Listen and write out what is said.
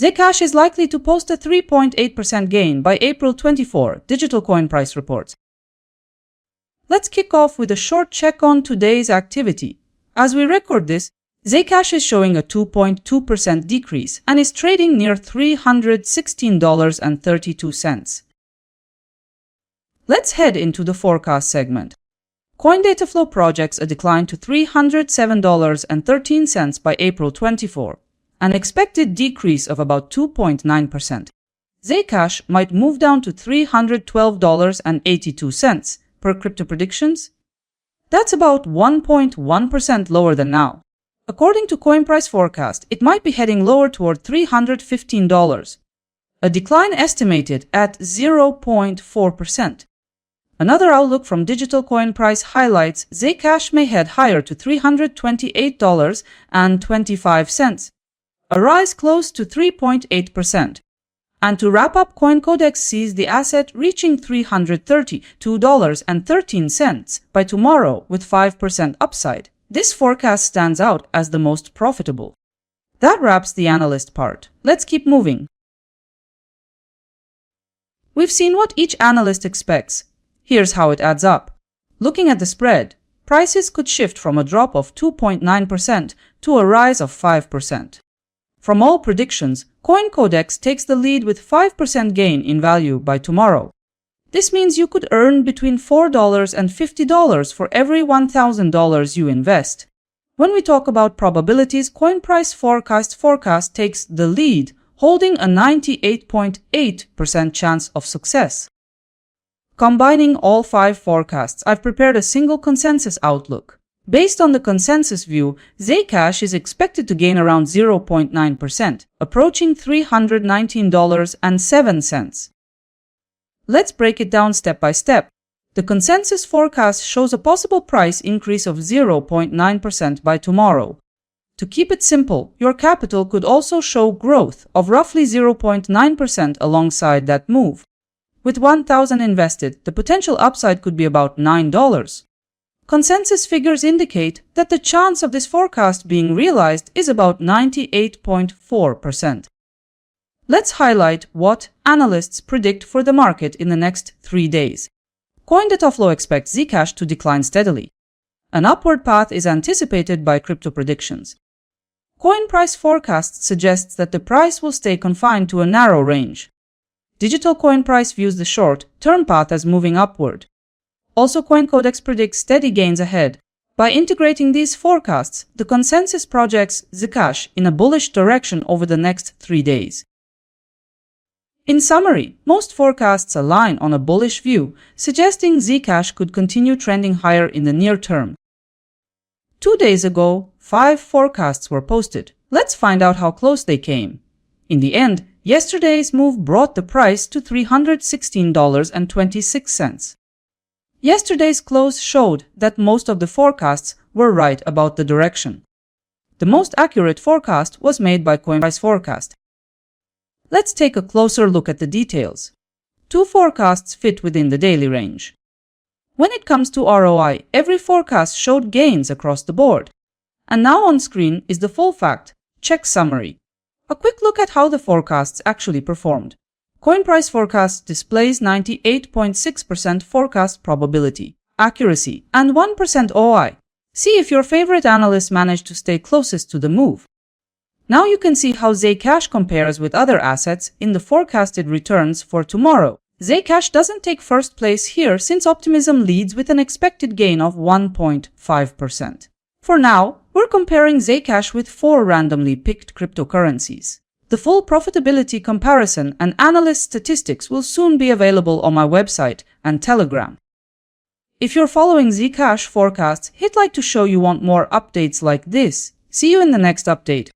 Zcash is likely to post a 3.8% gain by April 24, digital coin price reports. Let's kick off with a short check on today's activity. As we record this, Zcash is showing a 2.2% decrease and is trading near $316.32. Let's head into the forecast segment. CoinDataFlow projects a decline to $307.13 by April 24, an expected decrease of about 2.9%. Zcash might move down to $312.82 per crypto predictions. That's about 1.1% lower than now. According to coin price forecast, it might be heading lower toward $315, a decline estimated at 0.4%. Another outlook from digital coin price highlights Zcash may head higher to $328.25, a rise close to 3.8%. And to wrap up, CoinCodex sees the asset reaching $332.13 by tomorrow with 5% upside. This forecast stands out as the most profitable. That wraps the analyst part. Let's keep moving. We've seen what each analyst expects. Here's how it adds up. Looking at the spread, prices could shift from a drop of 2.9% to a rise of 5%. From all predictions, CoinCodex takes the lead with 5% gain in value by tomorrow. This means you could earn between $4 and $50 for every $1,000 you invest. When we talk about probabilities, coin price forecast takes the lead, holding a 98.8% chance of success. Combining all 5 forecasts, I've prepared a single consensus outlook. Based on the consensus view, Zcash is expected to gain around 0.9%, approaching $319.07. Let's break it down step by step. The consensus forecast shows a possible price increase of 0.9% by tomorrow. To keep it simple, your capital could also show growth of roughly 0.9% alongside that move. With 1,000 invested, the potential upside could be about $9. Consensus figures indicate that the chance of this forecast being realized is about 98.4%. Let's highlight what analysts predict for the market in the next 3 days. CoinDataFlow expects Zcash to decline steadily. An upward path is anticipated by crypto predictions. Coin price forecast suggests that the price will stay confined to a narrow range. Digital coin price views the short-term path as moving upward. Also, CoinCodex predicts steady gains ahead. By integrating these forecasts, the consensus projects Zcash in a bullish direction over the next 3 days. In summary, most forecasts align on a bullish view, suggesting Zcash could continue trending higher in the near term. 2 days ago, 5 forecasts were posted. Let's find out how close they came. In the end, yesterday's move brought the price to $316.26. Yesterday's close showed that most of the forecasts were right about the direction. The most accurate forecast was made by CoinPrice Forecast. Let's take a closer look at the details. 2 forecasts fit within the daily range. When it comes to ROI, every forecast showed gains across the board. And now on screen is the full fact check summary. A quick look at how the forecasts actually performed. CoinPrice Forecast displays 98.6% forecast probability, accuracy, and 1% OI. See if your favorite analysts managed to stay closest to the move. Now you can see how Zcash compares with other assets in the forecasted returns for tomorrow. Zcash doesn't take first place here since optimism leads with an expected gain of 1.5%. For now, we're comparing Zcash with 4 randomly picked cryptocurrencies. The full profitability comparison and analyst statistics will soon be available on my website and Telegram. If you're following Zcash forecasts, hit like to show you want more updates like this. See you in the next update.